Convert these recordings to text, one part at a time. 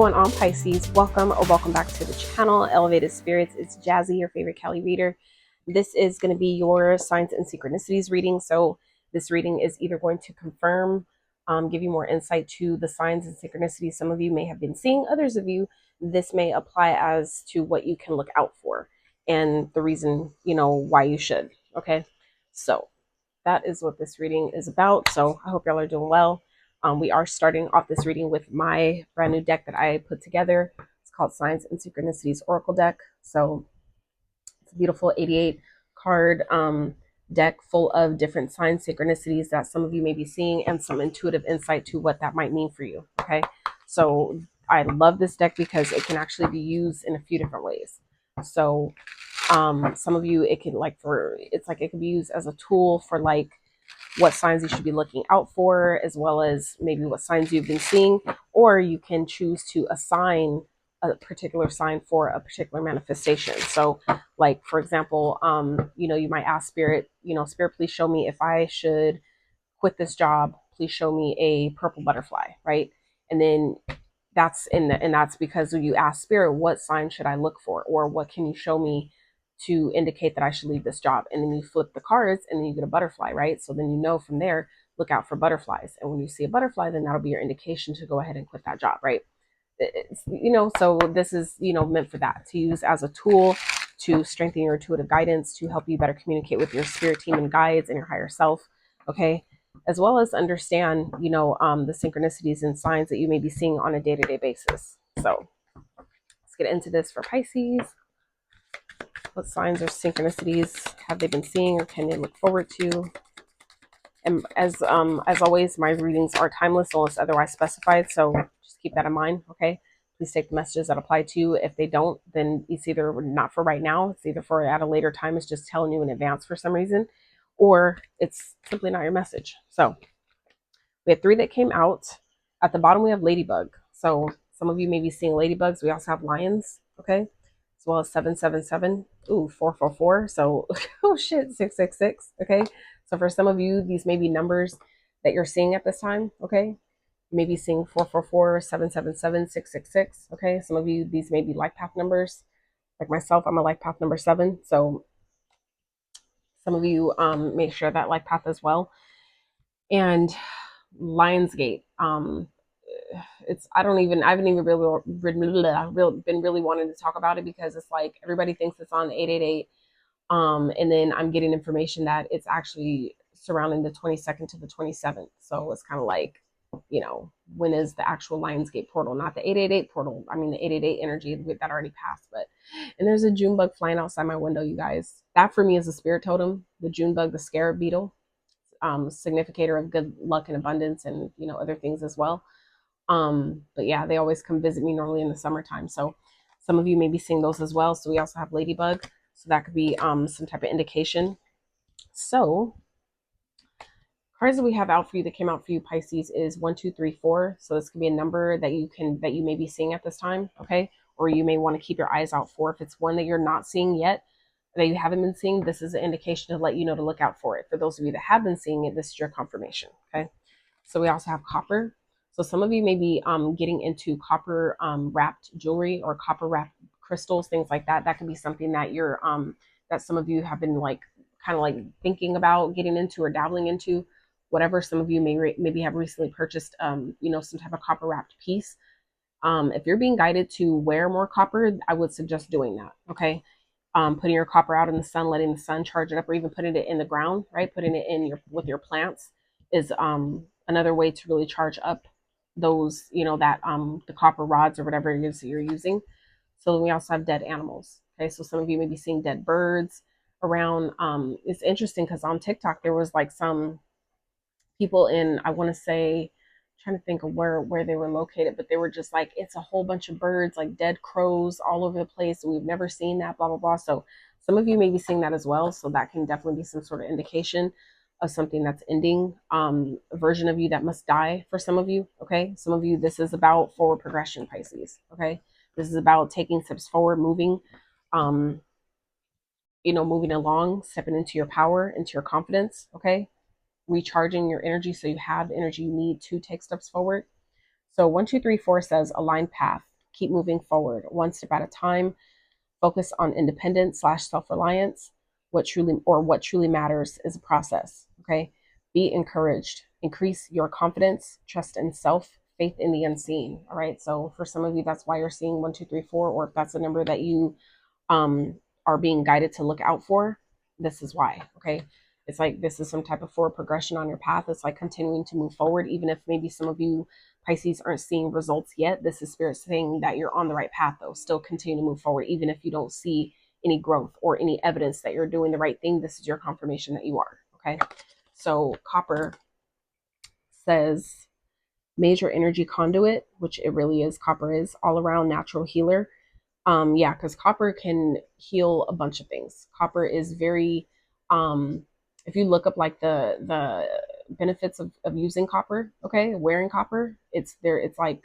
going on, Pisces? Welcome or welcome back to the channel, Elevated Spirits. It's Jazi, your favorite Cali reader. This is going to be your signs and synchronicities reading. So this reading is either going to confirm, give you more insight to the signs and synchronicities some of you may have been seeing. Others of you, this may apply as to what you can look out for and the reason, why you should. Okay, so that is what this reading is about. So I hope y'all are doing well. We are starting off this reading with my brand new deck that I put together. It's called Signs and Synchronicities Oracle Deck. So it's a beautiful 88 card deck full of different signs, synchronicities that some of you may be seeing, and some intuitive insight to what that might mean for you. Okay, so I love this deck because it can actually be used in a few different ways. So some of you, it can it can be used as a tool for what signs you should be looking out for, as well as maybe what signs you've been seeing, or you can choose to assign a particular sign for a particular manifestation. So like, for example, you might ask Spirit, Spirit, please show me if I should quit this job, please show me a purple butterfly, right? And then that's because when you ask Spirit, what sign should I look for, or what can you show me to indicate that I should leave this job? And then you flip the cards and then you get a butterfly, right? So then from there, look out for butterflies. And when you see a butterfly, then that'll be your indication to go ahead and quit that job, right? So this is, meant for that, to use as a tool to strengthen your intuitive guidance, to help you better communicate with your spirit team and guides and your higher self, okay? As well as understand, the synchronicities and signs that you may be seeing on a day-to-day basis. So let's get into this for Pisces. What signs or synchronicities have they been seeing, or can they look forward to? And as always, my readings are timeless unless otherwise specified, so just keep that in mind, okay? Please take the messages that apply to you. If they don't, then it's either not for right now, it's either for at a later time, it's just telling you in advance for some reason, or it's simply not your message. So we have 3 that came out. At the bottom, we have Ladybug. So some of you may be seeing ladybugs. We also have lions, okay? As well as 777, 444. So, oh shit, 666, okay? So for some of you, these may be numbers that you're seeing at this time, okay? You may be seeing 444, 777, 666, okay? Some of you, these may be life path numbers. Like myself, I'm a life path number 7. So some of you may share that life path as well. And Lionsgate, I haven't even been really wanting to talk about it, because it's like everybody thinks it's on 888, and then I'm getting information that it's actually surrounding the 22nd to the 27th. So it's kind of like, when is the actual Lionsgate portal? Not the 888 portal. I mean the 888 energy that already passed. And there's a June bug flying outside my window, you guys. That for me is a spirit totem. The June bug, the scarab beetle, significator of good luck and abundance, and other things as well. But yeah, they always come visit me normally in the summertime. So some of you may be seeing those as well. So we also have ladybug. So that could be some type of indication. So cards that we have out for you, that came out for you, Pisces, is 1, 2, 3, 4. So this could be a number that you may be seeing at this time, okay? Or you may want to keep your eyes out for. If it's one that you're not seeing yet, that you haven't been seeing, this is an indication to let you know to look out for it. For those of you that have been seeing it, this is your confirmation, okay? So we also have copper. So some of you may be getting into copper wrapped jewelry, or copper wrapped crystals, things like that. That could be something that you're that some of you have been kind of thinking about getting into or dabbling into, whatever. Some of you maybe have recently purchased some type of copper wrapped piece. If you're being guided to wear more copper, I would suggest doing that, okay? Putting your copper out in the sun, letting the sun charge it up, or even putting it in the ground, right? Putting it in with your plants is another way to really charge up those, the copper rods or whatever it is that you're using. So we also have dead animals. Okay, so some of you may be seeing dead birds around. It's interesting because on TikTok there was some people in, I want to say, trying to think of where they were located, but they were just it's a whole bunch of birds, dead crows all over the place. We've never seen that, blah blah blah. So some of you may be seeing that as well. So that can definitely be some sort of indication of something that's ending, a version of you that must die for some of you, okay? Some of you, this is about forward progression, Pisces, okay? This is about taking steps forward, moving, moving along, stepping into your power, into your confidence, okay? Recharging your energy so you have the energy you need to take steps forward. So 1, 2, 3, 4 says aligned path. keep moving forward, one step at a time. Focus on independence / self-reliance. What truly matters is a process. Okay. Be encouraged. Increase your confidence, trust in self, faith in the unseen. All right. So for some of you, that's why you're seeing 1, 2, 3, 4, or if that's a number that you are being guided to look out for, this is why. Okay. It's like this is some type of forward progression on your path. It's like continuing to move forward, even if maybe some of you Pisces aren't seeing results yet. This is spirit saying that you're on the right path, though. Still continue to move forward, even if you don't see any growth or any evidence that you're doing the right thing. This is your confirmation that you are. Okay. So copper says major energy conduit, which it really is. Copper is all around natural healer. Yeah, because copper can heal a bunch of things. Copper is very if you look up like the benefits of using copper, okay, wearing copper, it's there, it's like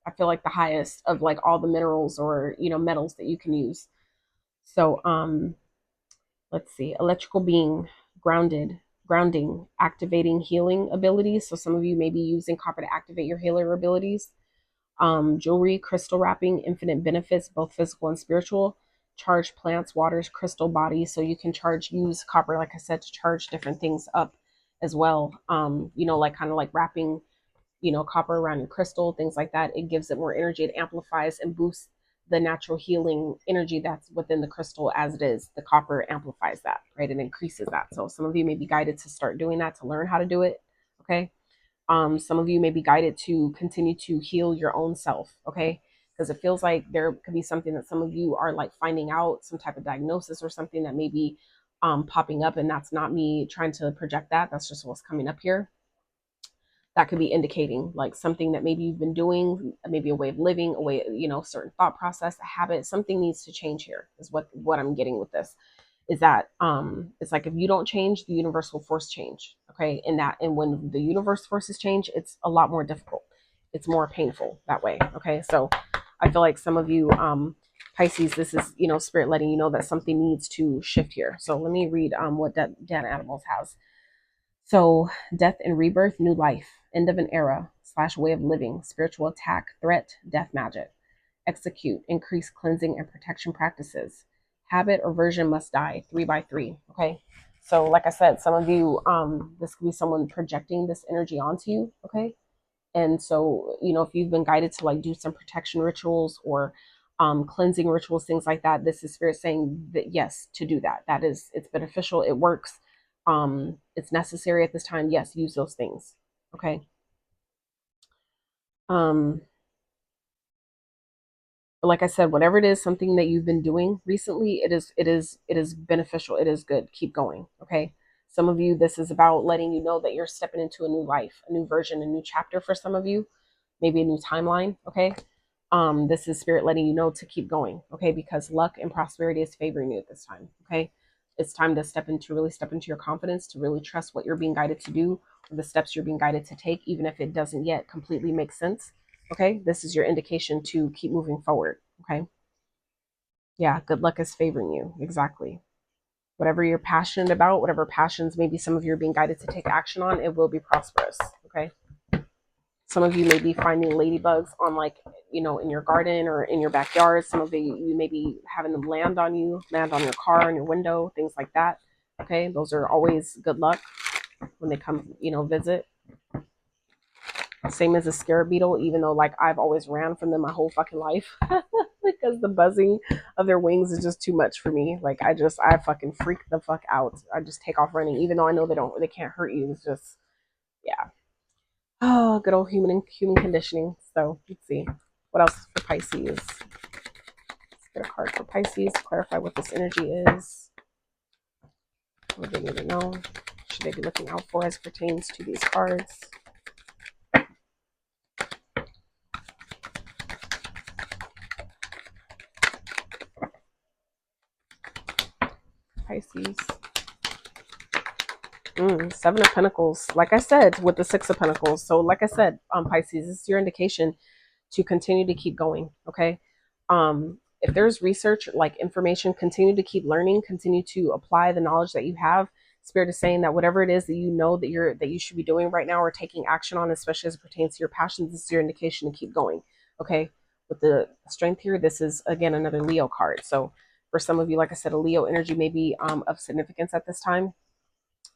I feel like the highest of like all the minerals or metals that you can use. So let's see, electrical being, grounding, activating healing abilities. So some of you may be using copper to activate your healer abilities. Jewelry, crystal wrapping, infinite benefits, both physical and spiritual. Charge plants, waters, crystal bodies. So you can use copper, like I said, to charge different things up as well. Like kind of like wrapping, copper around your crystal, things like that. It gives it more energy. It amplifies and boosts the natural healing energy that's within the crystal as it is. The copper amplifies that, right? It increases that. So some of you may be guided to start doing that, to learn how to do it. Okay. Some of you may be guided to continue to heal your own self, okay? Because it feels like there could be something that some of you are like finding out, some type of diagnosis or something that may be popping up, and that's not me trying to project that. That's just what's coming up here. That could be indicating like something that maybe you've been doing, maybe a way of living, a way, certain thought process, a habit. Something needs to change here is what I'm getting with this. Is that it's like if you don't change, the universe will force change. Okay. And when the universe forces change, it's a lot more difficult. It's more painful that way. Okay. So I feel like some of you Pisces, this is spirit letting you know that something needs to shift here. So let me read what Dan Animals has. So death and rebirth, new life, end of an era / way of living, spiritual attack, threat, death magic. Execute, increase cleansing and protection practices. Habit or version must die, 3 by 3. Okay. So like I said, some of you, this could be someone projecting this energy onto you. Okay. And so, if you've been guided to like do some protection rituals or cleansing rituals, things like that, this is spirit saying that yes, to do that. It's beneficial. It works. It's necessary at this time. Yes, use those things. Okay. But like I said, whatever it is, something that you've been doing recently, it is beneficial. It is good. Keep going. Okay. Some of you, this is about letting you know that you're stepping into a new life, a new version, a new chapter for some of you, maybe a new timeline. Okay. This is spirit letting you know to keep going. Okay. Because luck and prosperity is favoring you at this time. Okay. It's time to really step into your confidence, to really trust what you're being guided to do, or the steps you're being guided to take, even if it doesn't yet completely make sense. Okay, this is your indication to keep moving forward. Okay. Yeah, good luck is favoring you. Exactly. Whatever you're passionate about, whatever passions maybe some of you are being guided to take action on, it will be prosperous. Okay. Some of you may be finding ladybugs on in your garden or in your backyard. Some of you may be having them land on your car, on your window, things like that. Okay. Those are always good luck when they come, visit. Same as a scarab beetle, even though like I've always ran from them my whole fucking life because the buzzing of their wings is just too much for me. Like I fucking freak the fuck out. I just take off running, even though I know they can't hurt you. It's just, yeah. Oh, good old human conditioning. So let's see what else for Pisces. Let's get a card for Pisces to clarify what this energy is. What do they need to know? Should they be looking out for as it pertains to these cards? Pisces. 7 of Pentacles. Like I said, with the 6 of Pentacles. So like I said, Pisces, this is your indication to continue to keep going. Okay. If there's research, like information, continue to keep learning, continue to apply the knowledge that you have. Spirit is saying that whatever it is that that you should be doing right now or taking action on, especially as it pertains to your passions, this is your indication to keep going. Okay. with the strength here, this is again another Leo card. So for some of you, like I said, a Leo energy may be of significance at this time,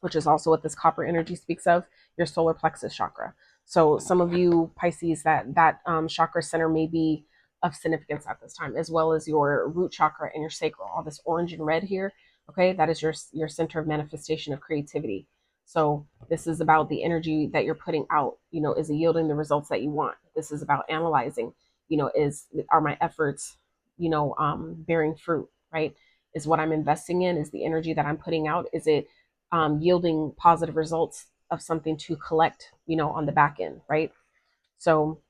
which is also what this copper energy speaks of, your solar plexus chakra. So some of you Pisces, that chakra center may be of significance at this time, as well as your root chakra and your sacral. All this orange and red here, okay, that is your center of manifestation of creativity. So this is about the energy that you're putting out, is it yielding the results that you want? This is about analyzing, are my efforts, bearing fruit, right? Is what I'm investing in, is the energy that I'm putting out, is it yielding positive results of something to collect, on the back end, right? So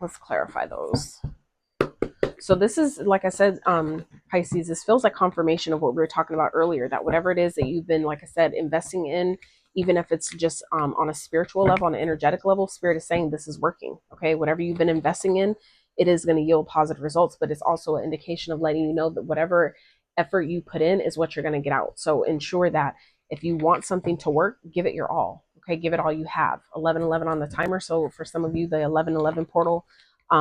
let's clarify those. So this is, like I said, Pisces, this feels like confirmation of what we were talking about earlier, that whatever it is that you've been, like I said, investing in, even if it's just on a spiritual level, on an energetic level, Spirit is saying this is working, okay? Whatever you've been investing in, it is going to yield positive results, but it's also an indication of letting you know that whatever effort you put in is what you're going to get out. So ensure that if you want something to work, give it your all, okay? Give it all you have. 1111 on the timer. So for some of you, the 1111 portal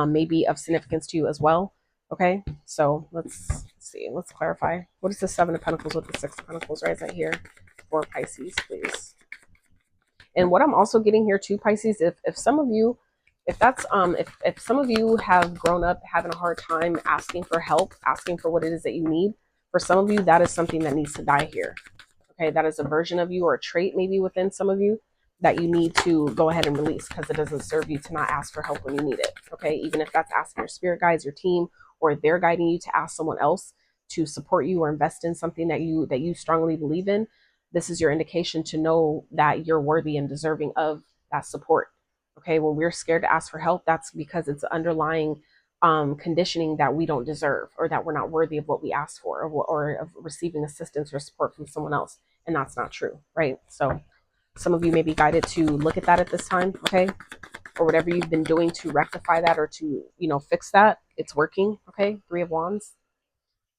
may be of significance to you as well. Okay, so let's see. Let's clarify. What is the Seven of Pentacles with the Six of Pentacles right here for Pisces, please? And what I'm also getting here too, Pisces, if some of you, if that's if some of you have grown up having a hard time asking for help, asking for what it is that you need, for some of you, that is something that needs to die here. Okay, that is a version of you or a trait maybe within some of you that you need to go ahead and release, because it doesn't serve you to not ask for help when you need it. Okay, even if that's asking your spirit guides, your team, or they're guiding you to ask someone else to support you or invest in something that you strongly believe in, this is your indication to know that you're worthy and deserving of that support. Okay, when we're scared to ask for help, that's because it's underlying conditioning that we don't deserve, or that we're not worthy of what we asked for, or of receiving assistance or support from someone else. And that's not true, right? So some of you may be guided to look at that at this time, okay? Or whatever you've been doing to rectify that, or to, fix that, it's working, okay? Three of Wands.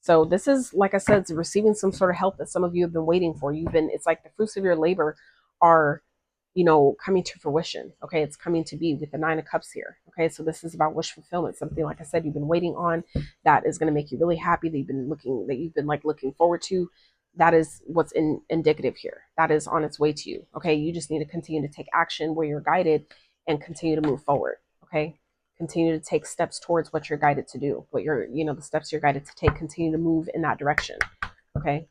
So this is, like I said, it's receiving some sort of help that some of you have been waiting for. It's like the fruits of your labor are, coming to fruition. Okay, it's coming to be with the Nine of Cups here. Okay, so this is about wish fulfillment. Something, like I said, you've been waiting on, that is going to make you really happy. That you've been like looking forward to. That is what's indicative here. That is on its way to you. Okay, you just need to continue to take action where you're guided and continue to move forward. Okay, continue to take steps towards what you're guided to do. What you're, the steps you're guided to take. Continue to move in that direction. Okay.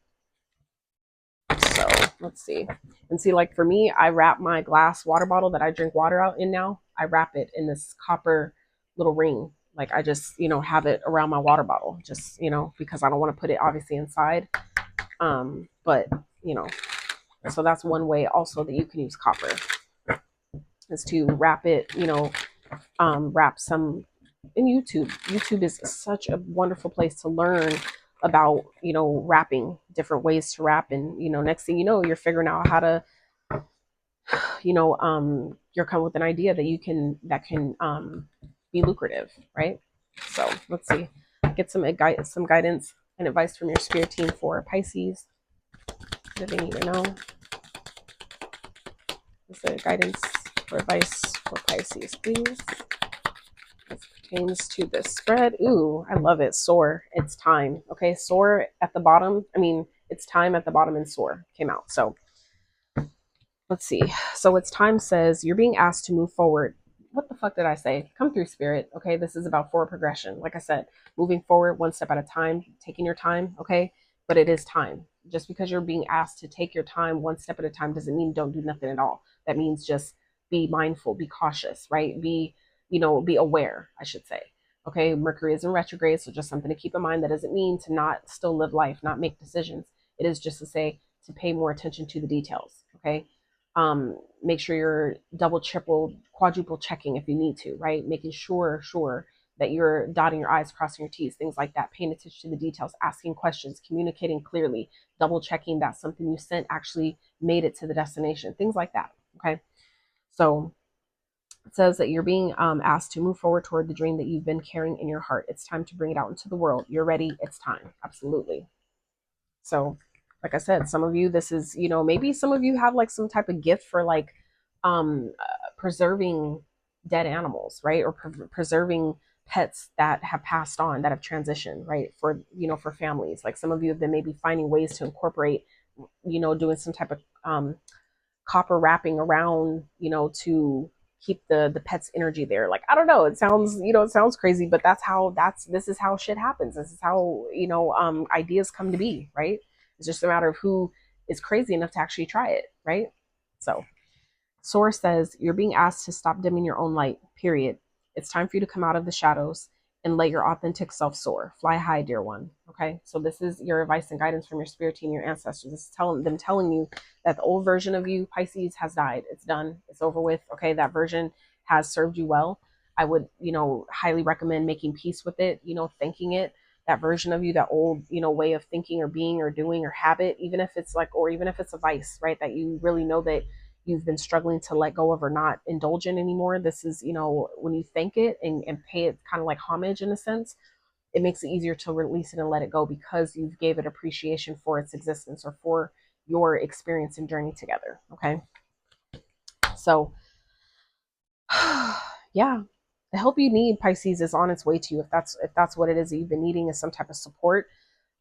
So let's see. And see, like for me, I wrap my glass water bottle that I drink water out in now, I wrap it in this copper little ring. Like I just, have it around my water bottle, just, because I don't want to put it obviously inside. But, so that's one way also that you can use copper, is to wrap it, wrap some in YouTube. YouTube is such a wonderful place to learn about, wrapping, different ways to wrap. And, next thing you know, you're figuring out how to, you're coming with an idea that can be lucrative, right? So let's see, get some guidance and advice from your spirit team for Pisces. What do they need to know? What's the guidance for advice for Pisces, please? As pertains to this spread. Ooh, I love it. Soar. It's time. Okay, soar at the bottom. It's time at the bottom, and soar came out. So let's see. So it's time says you're being asked to move forward. What the fuck did I say? Come through, spirit. Okay, this is about forward progression. Like I said, moving forward one step at a time, taking your time. Okay, but it is time. Just because you're being asked to take your time one step at a time doesn't mean don't do nothing at all. That means just be mindful, be cautious, right? Be aware, I should say. Okay, Mercury is in retrograde, so just something to keep in mind. That doesn't mean to not still live life, not make decisions. It is just to say to pay more attention to the details. Okay, make sure you're double, triple, quadruple checking if you need to, right? Making sure that you're dotting your I's, crossing your T's, things like that. Paying attention to the details, asking questions, communicating clearly, double checking that something you sent actually made it to the destination, things like that. Okay, so it says that you're being asked to move forward toward the dream that you've been carrying in your heart. It's time to bring it out into the world. You're ready. It's time. Absolutely. So, like I said, some of you, this is, maybe some of you have like some type of gift for like preserving dead animals, right? Or preserving pets that have passed on, that have transitioned, right? For, for families, like some of you have been maybe finding ways to incorporate, doing some type of copper wrapping around, to keep the pet's energy there. Like, I don't know, it sounds, it sounds crazy, but this is how shit happens. This is how, ideas come to be, right? It's just a matter of who is crazy enough to actually try it, right? So Source says you're being asked to stop dimming your own light, period. It's time for you to come out of the shadows and let your authentic self soar. Fly high, dear one. Okay. So this is your advice and guidance from your spirit team, your ancestors. This is telling you that the old version of you, Pisces, has died. It's done. It's over with. Okay. That version has served you well. I would, highly recommend making peace with it, thanking it. That version of you, that old, way of thinking or being or doing or habit, even if it's like, or even if it's a vice, right? That you really know that you've been struggling to let go of or not indulge in anymore. This is, when you thank it and pay it kind of like homage in a sense, it makes it easier to release it and let it go because you've gave it appreciation for its existence or for your experience and journey together. Okay. So yeah, the help you need, Pisces, is on its way to you. If that's what it is that you've been needing, is some type of support,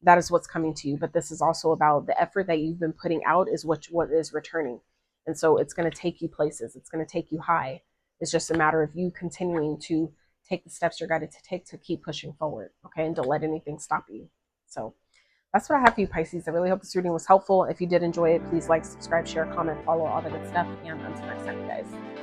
that is what's coming to you. But this is also about the effort that you've been putting out is what is returning. And so it's going to take you places. It's going to take you high. It's just a matter of you continuing to take the steps you're guided to take to keep pushing forward. Okay. And don't let anything stop you. So that's what I have for you, Pisces. I really hope this reading was helpful. If you did enjoy it, please like, subscribe, share, comment, follow, all that good stuff. And until next time, you guys.